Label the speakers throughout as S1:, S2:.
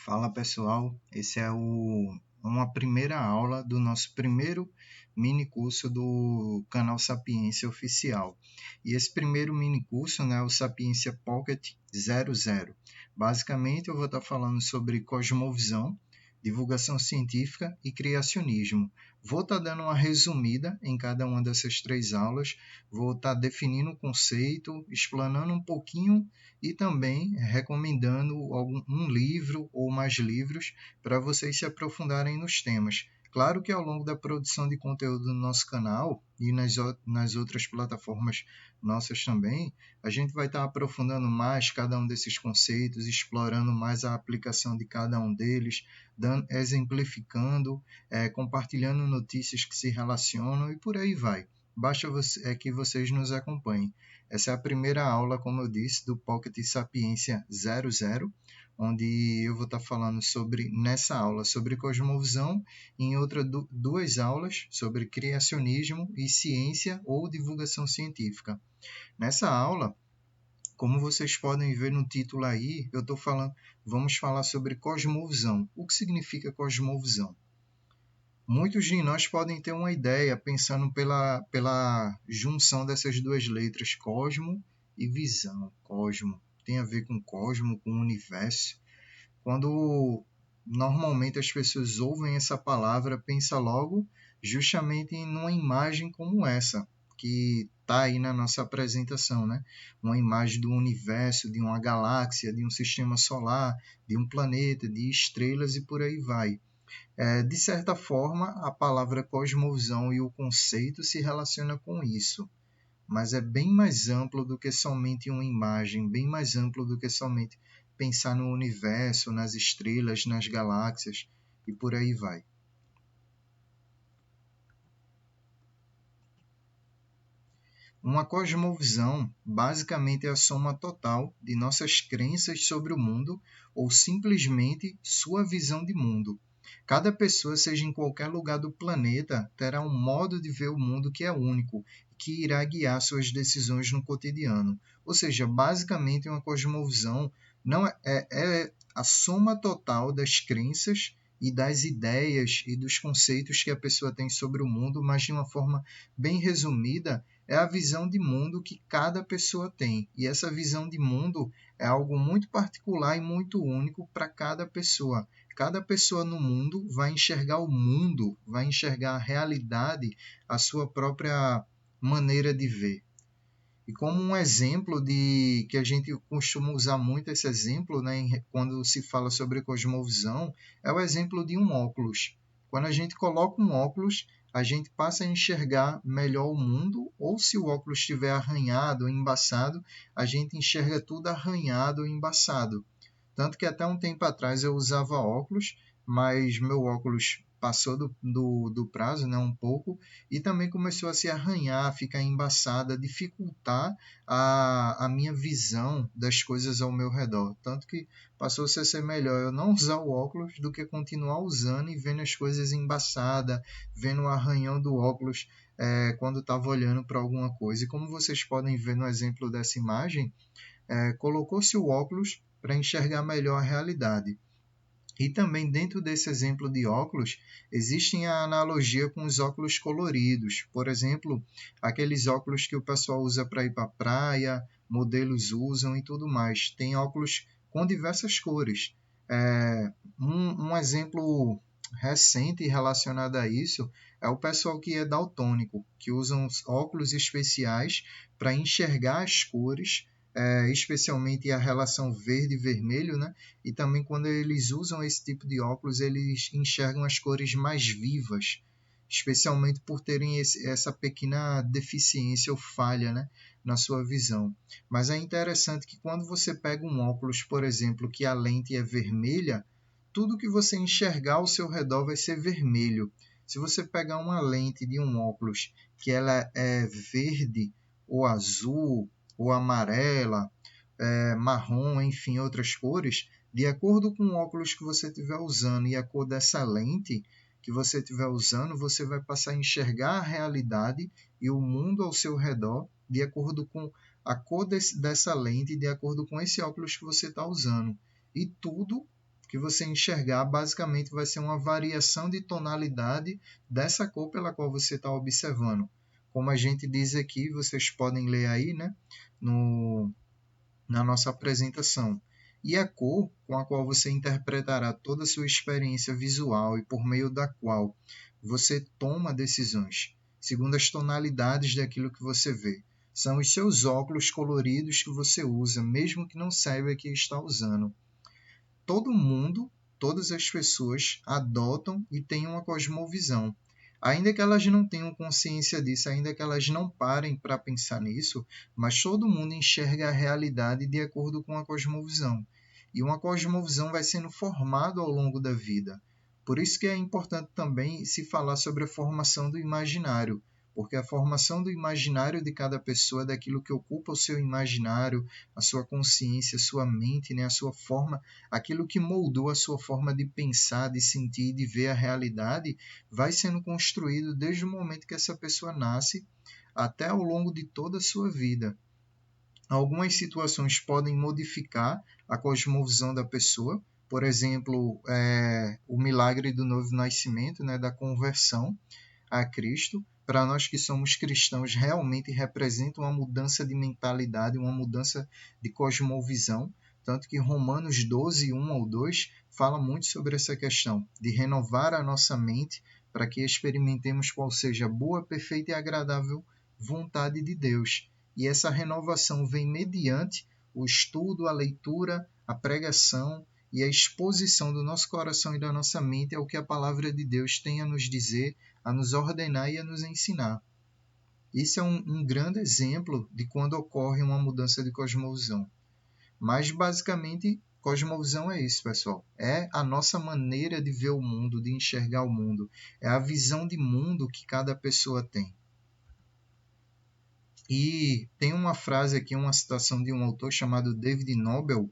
S1: Fala pessoal, esse é uma primeira aula do nosso primeiro mini curso do canal Sapiência Oficial. E esse primeiro mini curso, né, é o Sapiência Pocket 00. Basicamente eu vou estar falando sobre cosmovisão, divulgação científica e criacionismo. Vou estar dando uma resumida em cada uma dessas três aulas, vou estar definindo o conceito, explanando um pouquinho e também recomendando um livro ou mais livros para vocês se aprofundarem nos temas. Claro que ao longo da produção de conteúdo no nosso canal e nas outras plataformas nossas também, a gente vai estar aprofundando mais cada um desses conceitos, explorando mais a aplicação de cada um deles, exemplificando, compartilhando notícias que se relacionam e por aí vai. Basta que vocês nos acompanhem. Essa é a primeira aula, como eu disse, do Pocket Sapiência 00, onde eu vou estar falando nessa aula sobre cosmovisão e em outras duas aulas sobre criacionismo e ciência ou divulgação científica. Nessa aula, como vocês podem ver no título aí, vamos falar sobre cosmovisão. O que significa cosmovisão? Muitos de nós podem ter uma ideia pensando pela junção dessas duas letras, cosmo e visão. Cosmo tem a ver com cosmo, com universo. Quando normalmente as pessoas ouvem essa palavra, pensa logo justamente em uma imagem como essa, que está aí na nossa apresentação, né? Uma imagem do universo, de uma galáxia, de um sistema solar, de um planeta, de estrelas e por aí vai. De certa forma, a palavra cosmovisão e o conceito se relaciona com isso, mas é bem mais amplo do que somente uma imagem, bem mais amplo do que somente pensar no universo, nas estrelas, nas galáxias e por aí vai. Uma cosmovisão basicamente é a soma total de nossas crenças sobre o mundo ou simplesmente sua visão de mundo. Cada pessoa, seja em qualquer lugar do planeta, terá um modo de ver o mundo que é único, que irá guiar suas decisões no cotidiano. Ou seja, basicamente uma cosmovisão não é a soma total das crenças e das ideias e dos conceitos que a pessoa tem sobre o mundo, mas de uma forma bem resumida, é a visão de mundo que cada pessoa tem. E essa visão de mundo é algo muito particular e muito único para cada pessoa. Cada pessoa no mundo vai enxergar o mundo, vai enxergar a realidade, a sua própria maneira de ver. E como um exemplo que a gente costuma usar muito esse exemplo, né, quando se fala sobre cosmovisão, é o exemplo de um óculos. Quando a gente coloca um óculos, a gente passa a enxergar melhor o mundo, ou se o óculos estiver arranhado ou embaçado, a gente enxerga tudo arranhado ou embaçado. Tanto que até um tempo atrás eu usava óculos, mas meu óculos passou do prazo, né, um pouco, e também começou a se arranhar, ficar embaçada, dificultar a minha visão das coisas ao meu redor. Tanto que passou a ser melhor eu não usar o óculos do que continuar usando e vendo as coisas embaçadas, vendo o arranhão do óculos quando estava olhando para alguma coisa. E como vocês podem ver no exemplo dessa imagem, colocou-se o óculos para enxergar melhor a realidade. E também dentro desse exemplo de óculos, existe a analogia com os óculos coloridos. Por exemplo, aqueles óculos que o pessoal usa para ir para a praia, modelos usam e tudo mais. Tem óculos com diversas cores. Um exemplo recente relacionado a isso é o pessoal que é daltônico, que usam óculos especiais para enxergar as cores, especialmente a relação verde e vermelho, né? E também quando eles usam esse tipo de óculos, eles enxergam as cores mais vivas, especialmente por terem essa pequena deficiência ou falha, né, na sua visão. Mas é interessante que quando você pega um óculos, por exemplo, que a lente é vermelha, tudo que você enxergar ao seu redor vai ser vermelho. Se você pegar uma lente de um óculos que ela é verde ou azul ou amarela, marrom, enfim, outras cores, de acordo com o óculos que você estiver usando e a cor dessa lente que você estiver usando, você vai passar a enxergar a realidade e o mundo ao seu redor de acordo com a cor dessa lente, de acordo com esse óculos que você está usando. E tudo que você enxergar basicamente vai ser uma variação de tonalidade dessa cor pela qual você está observando. Como a gente diz aqui, vocês podem ler aí, né, na nossa apresentação. E a cor com a qual você interpretará toda a sua experiência visual e por meio da qual você toma decisões, segundo as tonalidades daquilo que você vê. São os seus óculos coloridos que você usa, mesmo que não saiba que está usando. Todo mundo, todas as pessoas adotam e têm uma cosmovisão. Ainda que elas não tenham consciência disso, ainda que elas não parem para pensar nisso, mas todo mundo enxerga a realidade de acordo com a cosmovisão. E uma cosmovisão vai sendo formada ao longo da vida. Por isso que é importante também se falar sobre a formação do imaginário, porque a formação do imaginário de cada pessoa, daquilo que ocupa o seu imaginário, a sua consciência, a sua mente, né, a sua forma, aquilo que moldou a sua forma de pensar, de sentir, de ver a realidade, vai sendo construído desde o momento que essa pessoa nasce até ao longo de toda a sua vida. Algumas situações podem modificar a cosmovisão da pessoa, por exemplo, o milagre do novo nascimento, né, da conversão a Cristo. Para nós que somos cristãos, realmente representa uma mudança de mentalidade, uma mudança de cosmovisão, tanto que Romanos 12, 1 ao 2, fala muito sobre essa questão, de renovar a nossa mente para que experimentemos qual seja a boa, perfeita e agradável vontade de Deus. E essa renovação vem mediante o estudo, a leitura, a pregação e a exposição do nosso coração e da nossa mente ao que a palavra de Deus tem a nos dizer, a nos ordenar e a nos ensinar. Isso é um grande exemplo de quando ocorre uma mudança de cosmovisão. Mas, basicamente, cosmovisão é isso, pessoal. É a nossa maneira de ver o mundo, de enxergar o mundo. É a visão de mundo que cada pessoa tem. E tem uma frase aqui, uma citação de um autor chamado David Nobel,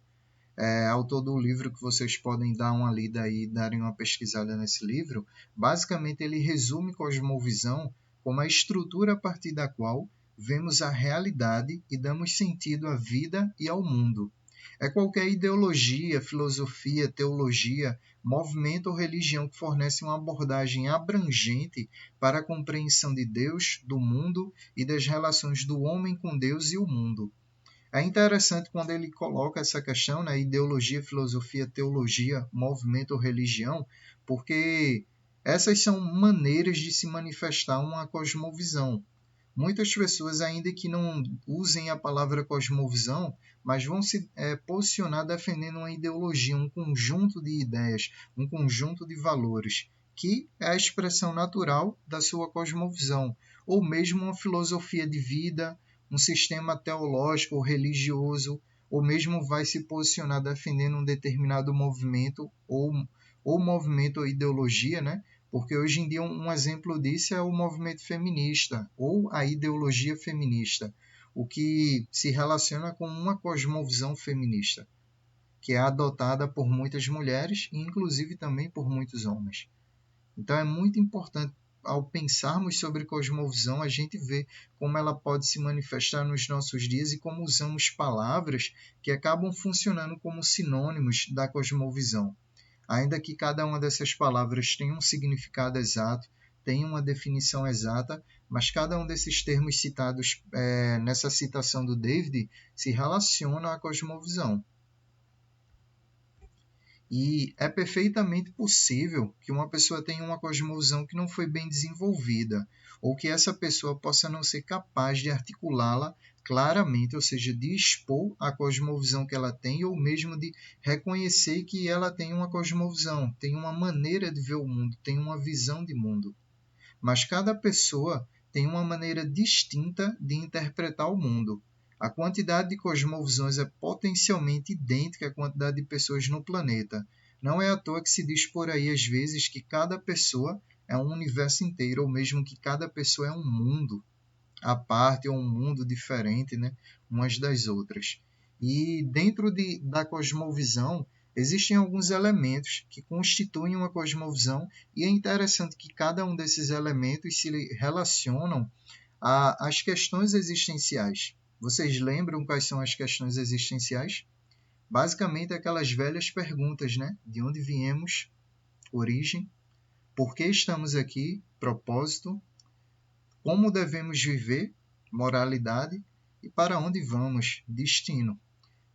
S1: autor do livro que vocês podem dar uma lida e darem uma pesquisada nesse livro. Basicamente, ele resume cosmovisão como a estrutura a partir da qual vemos a realidade e damos sentido à vida e ao mundo. É qualquer ideologia, filosofia, teologia, movimento ou religião que fornece uma abordagem abrangente para a compreensão de Deus, do mundo e das relações do homem com Deus e o mundo. É interessante quando ele coloca essa questão, né, ideologia, filosofia, teologia, movimento ou religião, porque essas são maneiras de se manifestar uma cosmovisão. Muitas pessoas, ainda que não usem a palavra cosmovisão, mas vão se posicionar defendendo uma ideologia, um conjunto de ideias, um conjunto de valores, que é a expressão natural da sua cosmovisão, ou mesmo uma filosofia de vida, um sistema teológico ou religioso, ou mesmo vai se posicionar defendendo um determinado movimento ou movimento ou ideologia, né? Porque hoje em dia um exemplo disso é o movimento feminista ou a ideologia feminista, o que se relaciona com uma cosmovisão feminista, que é adotada por muitas mulheres e inclusive também por muitos homens. Então é muito importante, ao pensarmos sobre cosmovisão, a gente ver como ela pode se manifestar nos nossos dias e como usamos palavras que acabam funcionando como sinônimos da cosmovisão. Ainda que cada uma dessas palavras tenha um significado exato, tenha uma definição exata, mas cada um desses termos citados nessa citação do David se relaciona à cosmovisão. E é perfeitamente possível que uma pessoa tenha uma cosmovisão que não foi bem desenvolvida, ou que essa pessoa possa não ser capaz de articulá-la claramente, ou seja, de expor a cosmovisão que ela tem, ou mesmo de reconhecer que ela tem uma cosmovisão, tem uma maneira de ver o mundo, tem uma visão de mundo. Mas cada pessoa tem uma maneira distinta de interpretar o mundo. A quantidade de cosmovisões é potencialmente idêntica à quantidade de pessoas no planeta. Não é à toa que se diz por aí, às vezes, que cada pessoa é um universo inteiro, ou mesmo que cada pessoa é um mundo à parte, ou um mundo diferente, né, umas das outras. E dentro da cosmovisão, existem alguns elementos que constituem uma cosmovisão, e é interessante que cada um desses elementos se relacionam às questões existenciais. Vocês lembram quais são as questões existenciais? Basicamente, aquelas velhas perguntas, né? De onde viemos, origem, por que estamos aqui, propósito, como devemos viver, moralidade, e para onde vamos, destino.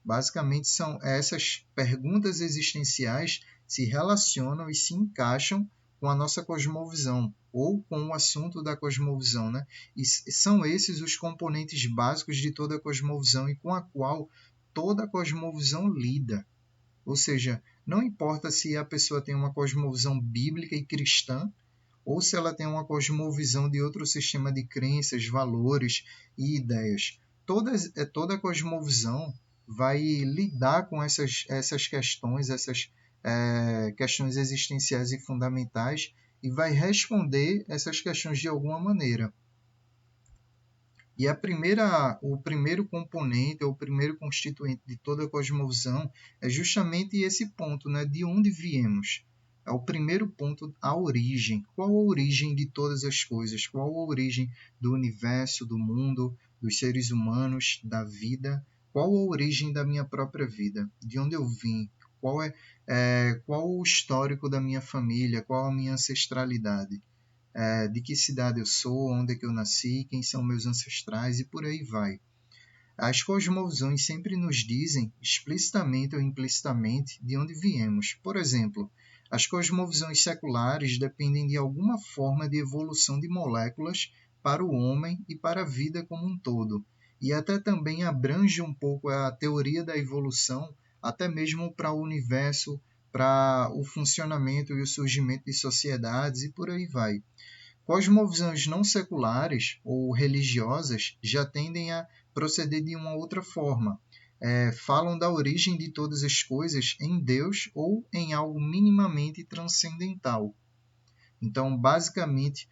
S1: Basicamente, são essas perguntas existenciais se relacionam e se encaixam com a nossa cosmovisão, ou com o assunto da cosmovisão, né? E são esses os componentes básicos de toda a cosmovisão e com a qual toda a cosmovisão lida. Ou seja, não importa se a pessoa tem uma cosmovisão bíblica e cristã, ou se ela tem uma cosmovisão de outro sistema de crenças, valores e ideias. Toda a cosmovisão vai lidar com essas questões, essas questões existenciais e fundamentais, e vai responder essas questões de alguma maneira. E o primeiro componente, ou o primeiro constituinte de toda a cosmovisão é justamente esse ponto, né? De onde viemos. É o primeiro ponto, a origem. Qual a origem de todas as coisas? Qual a origem do universo, do mundo, dos seres humanos, da vida? Qual a origem da minha própria vida? De onde eu vim? Qual o histórico da minha família? Qual a minha ancestralidade? De que cidade eu sou, onde é que eu nasci, quem são meus ancestrais e por aí vai. As cosmovisões sempre nos dizem, explicitamente ou implicitamente, de onde viemos. Por exemplo, as cosmovisões seculares dependem de alguma forma de evolução de moléculas para o homem e para a vida como um todo, e até também abrange um pouco a teoria da evolução, até mesmo para o universo, para o funcionamento e o surgimento de sociedades e por aí vai. Cosmovisões não seculares ou religiosas já tendem a proceder de uma outra forma. Falam da origem de todas as coisas em Deus ou em algo minimamente transcendental. Então, basicamente,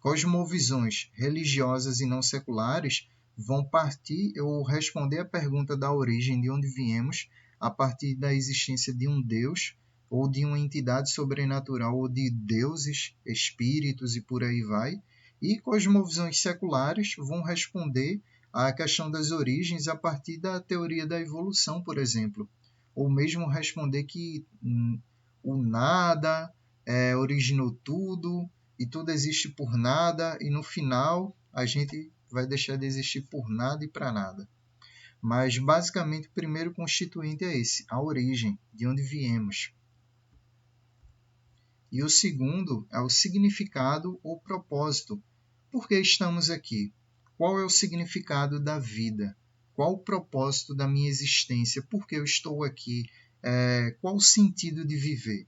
S1: cosmovisões religiosas e não seculares vão partir ou responder à pergunta da origem, de onde viemos, a partir da existência de um Deus ou de uma entidade sobrenatural ou de deuses, espíritos e por aí vai. E cosmovisões seculares vão responder à questão das origens a partir da teoria da evolução, por exemplo. Ou mesmo responder que o nada originou tudo e tudo existe por nada e no final a gente vai deixar de existir por nada e para nada. Mas basicamente o primeiro constituinte é esse, a origem, de onde viemos. E o segundo é o significado ou propósito. Por que estamos aqui? Qual é o significado da vida? Qual o propósito da minha existência? Por que eu estou aqui? Qual o sentido de viver?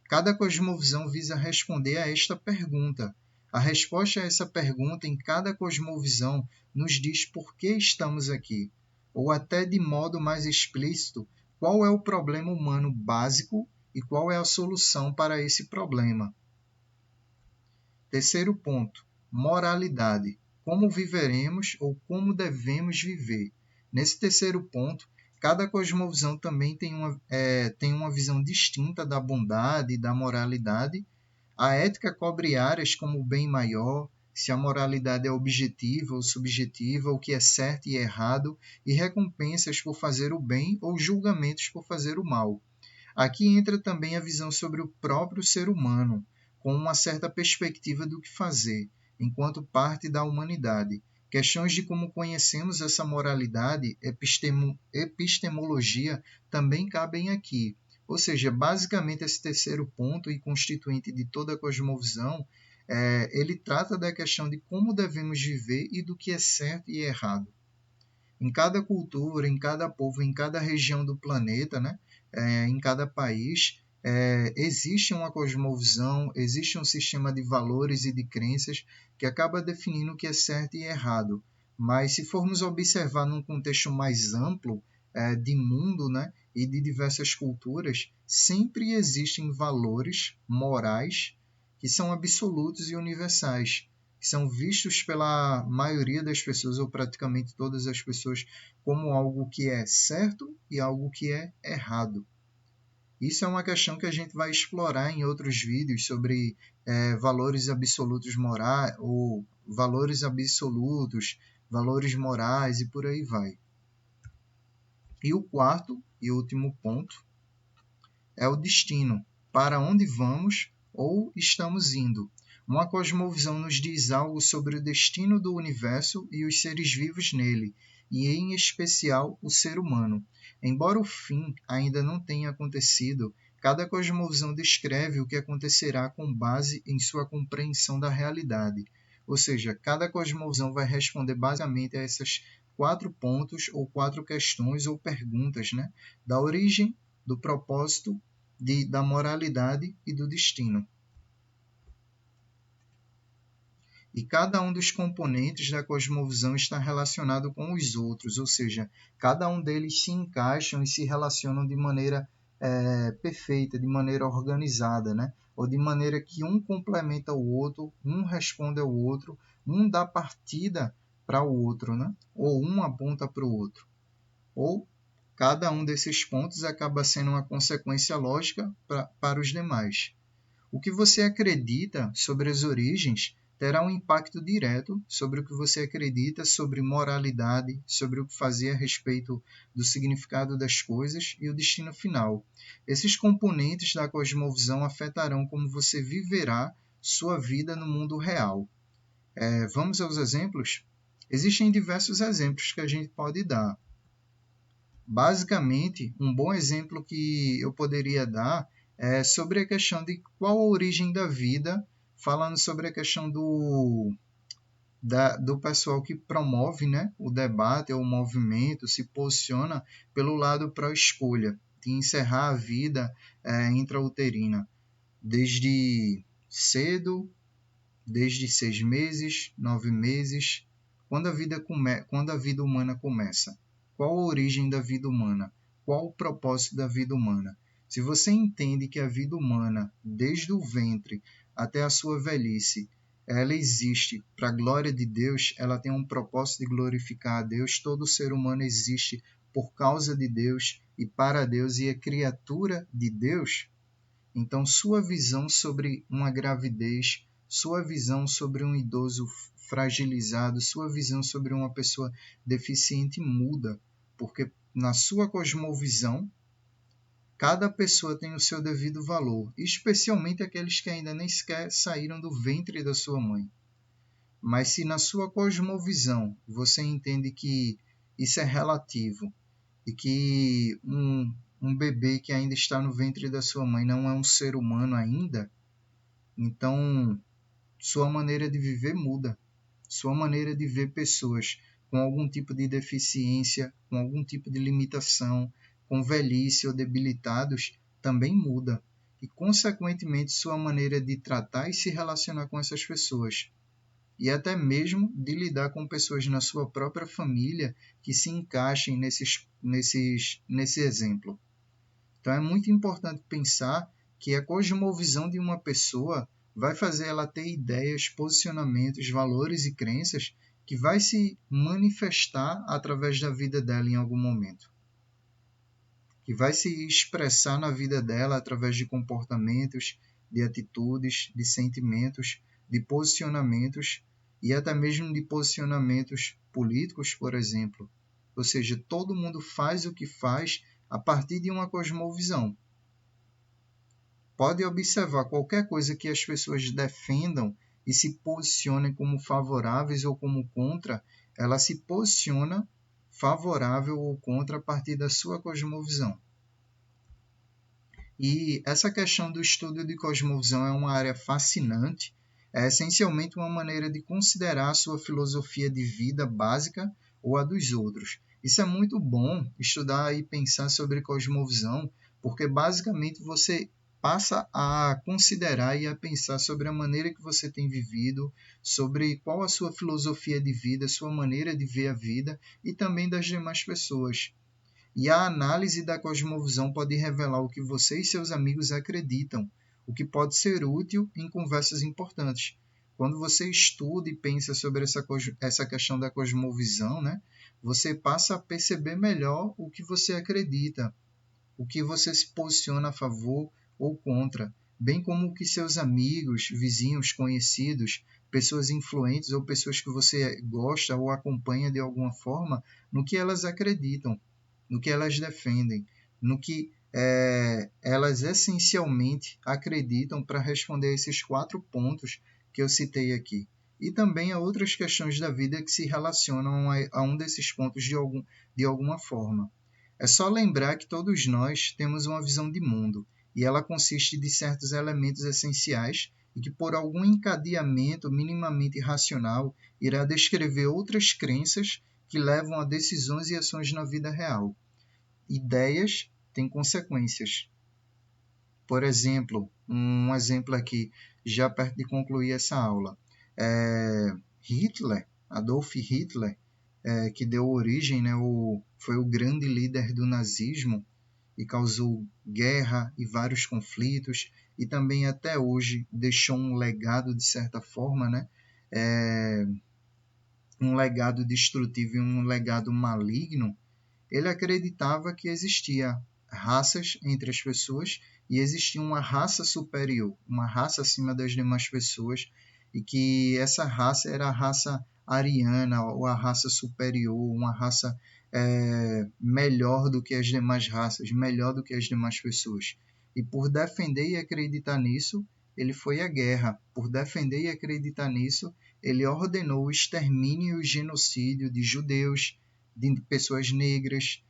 S1: Cada cosmovisão visa responder a esta pergunta. A resposta a essa pergunta em cada cosmovisão nos diz por que estamos aqui, ou até de modo mais explícito, qual é o problema humano básico e qual é a solução para esse problema. Terceiro ponto, moralidade. Como viveremos ou como devemos viver. Nesse terceiro ponto, cada cosmovisão também tem uma visão distinta da bondade e da moralidade. A ética cobre áreas como o bem maior, se a moralidade é objetiva ou subjetiva, o que é certo e errado, e recompensas por fazer o bem ou julgamentos por fazer o mal. Aqui entra também a visão sobre o próprio ser humano, com uma certa perspectiva do que fazer, enquanto parte da humanidade. Questões de como conhecemos essa moralidade, epistemologia, também cabem aqui. Ou seja, basicamente esse terceiro ponto e constituinte de toda a cosmovisão, ele trata da questão de como devemos viver e do que é certo e errado. Em cada cultura, em cada povo, em cada região do planeta, né? Em cada país, existe uma cosmovisão, existe um sistema de valores e de crenças que acaba definindo o que é certo e errado. Mas se formos observar num contexto mais amplo de mundo, né, e de diversas culturas, sempre existem valores morais que são absolutos e universais, que são vistos pela maioria das pessoas, ou praticamente todas as pessoas, como algo que é certo e algo que é errado. Isso é uma questão que a gente vai explorar em outros vídeos sobre valores absolutos morais, ou valores absolutos, valores morais e por aí vai. E o quarto e último ponto é o destino, para onde vamos ou estamos indo. Uma cosmovisão nos diz algo sobre o destino do universo e os seres vivos nele, e em especial o ser humano. Embora o fim ainda não tenha acontecido, cada cosmovisão descreve o que acontecerá com base em sua compreensão da realidade. Ou seja, cada cosmovisão vai responder basicamente a essas 4 pontos ou 4 questões ou perguntas, né? Da origem, do propósito, da moralidade e do destino. E cada um dos componentes da cosmovisão está relacionado com os outros, ou seja, cada um deles se encaixam e se relacionam de maneira perfeita, de maneira organizada, né? Ou de maneira que um complementa o outro, um responde ao outro, um dá partida para o outro, né? Ou um aponta para o outro. Ou cada um desses pontos acaba sendo uma consequência lógica para os demais. O que você acredita sobre as origens terá um impacto direto sobre o que você acredita sobre moralidade, sobre o que fazer a respeito do significado das coisas e o destino final. Esses componentes da cosmovisão afetarão como você viverá sua vida no mundo real. Vamos aos exemplos? Existem diversos exemplos que a gente pode dar. Basicamente, um bom exemplo que eu poderia dar é sobre a questão de qual a origem da vida, falando sobre a questão do pessoal que promove, né, o debate ou o movimento, se posiciona pelo lado pró-escolha, de encerrar a vida intrauterina, desde cedo, desde 6 meses, 9 meses, quando a vida humana começa. Qual a origem da vida humana? Qual o propósito da vida humana? Se você entende que a vida humana, desde o ventre até a sua velhice, ela existe para a glória de Deus, ela tem um propósito de glorificar a Deus, todo ser humano existe por causa de Deus e para Deus e é criatura de Deus, então sua visão sobre uma gravidez, sua visão sobre um idoso fragilizado, sua visão sobre uma pessoa deficiente muda, porque na sua cosmovisão, cada pessoa tem o seu devido valor, especialmente aqueles que ainda nem sequer saíram do ventre da sua mãe. Mas se na sua cosmovisão você entende que isso é relativo e que um bebê que ainda está no ventre da sua mãe não é um ser humano ainda, então sua maneira de viver muda. Sua maneira de ver pessoas com algum tipo de deficiência, com algum tipo de limitação, com velhice ou debilitados, também muda. E, consequentemente, sua maneira de tratar e se relacionar com essas pessoas. E até mesmo de lidar com pessoas na sua própria família que se encaixem nesse exemplo. Então é muito importante pensar que a cosmovisão de uma pessoa vai fazer ela ter ideias, posicionamentos, valores e crenças que vai se manifestar através da vida dela em algum momento. Que vai se expressar na vida dela através de comportamentos, de atitudes, de sentimentos, de posicionamentos e até mesmo de posicionamentos políticos, por exemplo. Ou seja, todo mundo faz o que faz a partir de uma cosmovisão. Pode observar qualquer coisa que as pessoas defendam e se posicionem como favoráveis ou como contra, ela se posiciona favorável ou contra a partir da sua cosmovisão. E essa questão do estudo de cosmovisão é uma área fascinante, é essencialmente uma maneira de considerar a sua filosofia de vida básica ou a dos outros. Isso é muito bom estudar e pensar sobre cosmovisão, porque basicamente você passa a considerar e a pensar sobre a maneira que você tem vivido, sobre qual a sua filosofia de vida, sua maneira de ver a vida e também das demais pessoas. E a análise da cosmovisão pode revelar o que você e seus amigos acreditam, o que pode ser útil em conversas importantes. Quando você estuda e pensa sobre essa questão da cosmovisão, né, você passa a perceber melhor o que você acredita, o que você se posiciona a favor ou contra, bem como o que seus amigos, vizinhos, conhecidos, pessoas influentes ou pessoas que você gosta ou acompanha de alguma forma, no que elas acreditam. no que elas defendem, no que elas essencialmente acreditam para responder a esses 4 pontos que eu citei aqui. E também a outras questões da vida que se relacionam a um desses pontos de alguma forma. É só lembrar que todos nós temos uma visão de mundo, e ela consiste de certos elementos essenciais e que, por algum encadeamento minimamente racional, irá descrever outras crenças que levam a decisões e ações na vida real. Ideias têm consequências. Por exemplo, um exemplo aqui, já perto de concluir essa aula. Adolf Hitler, que deu origem, foi o grande líder do nazismo e causou guerra e vários conflitos, e também até hoje deixou um legado, de certa forma, um legado destrutivo e um legado maligno. Ele acreditava que existia raças entre as pessoas e existia uma raça superior, uma raça acima das demais pessoas, e que essa raça era a raça ariana, ou a raça superior, uma raça melhor do que as demais raças, melhor do que as demais pessoas. E por defender e acreditar nisso, ele foi à guerra. Por defender e acreditar nisso, ele ordenou o extermínio e o genocídio de judeus, de pessoas negras,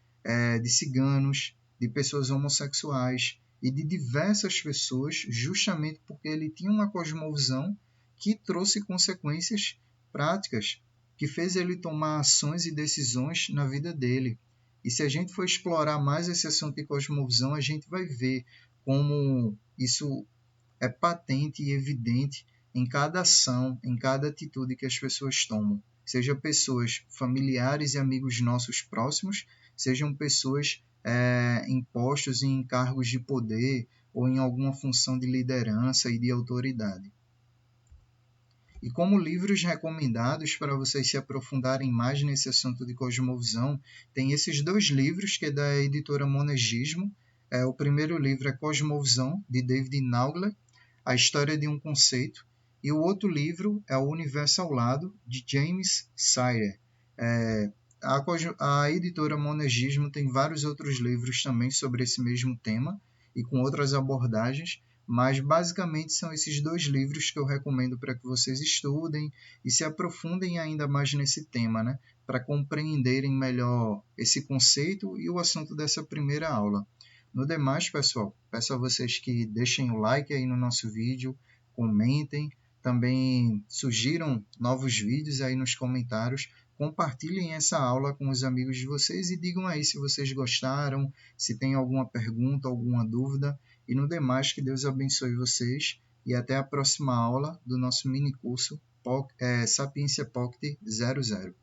S1: de ciganos, de pessoas homossexuais e de diversas pessoas, justamente porque ele tinha uma cosmovisão que trouxe consequências práticas, que fez ele tomar ações e decisões na vida dele. E se a gente for explorar mais esse assunto de cosmovisão, a gente vai ver como isso é patente e evidente em cada ação, em cada atitude que as pessoas tomam. Seja pessoas familiares e amigos nossos próximos, sejam pessoas em postos e em cargos de poder ou em alguma função de liderança e de autoridade. E como livros recomendados para vocês se aprofundarem mais nesse assunto de cosmovisão, tem esses 2 livros, que é da editora Monegismo. O primeiro livro é Cosmovisão, de David Naugler, A História de um Conceito, e o outro livro é O Universo ao Lado, de James Sire. A editora Monegismo tem vários outros livros também sobre esse mesmo tema e com outras abordagens, mas basicamente são esses 2 livros que eu recomendo para que vocês estudem e se aprofundem ainda mais nesse tema, para compreenderem melhor esse conceito e o assunto dessa primeira aula. No demais, pessoal, peço a vocês que deixem o like aí no nosso vídeo, comentem, também sugiram novos vídeos aí nos comentários, compartilhem essa aula com os amigos de vocês e digam aí se vocês gostaram, se tem alguma pergunta, alguma dúvida. E no demais, que Deus abençoe vocês e até a próxima aula do nosso mini curso Sapiência Pocket 00.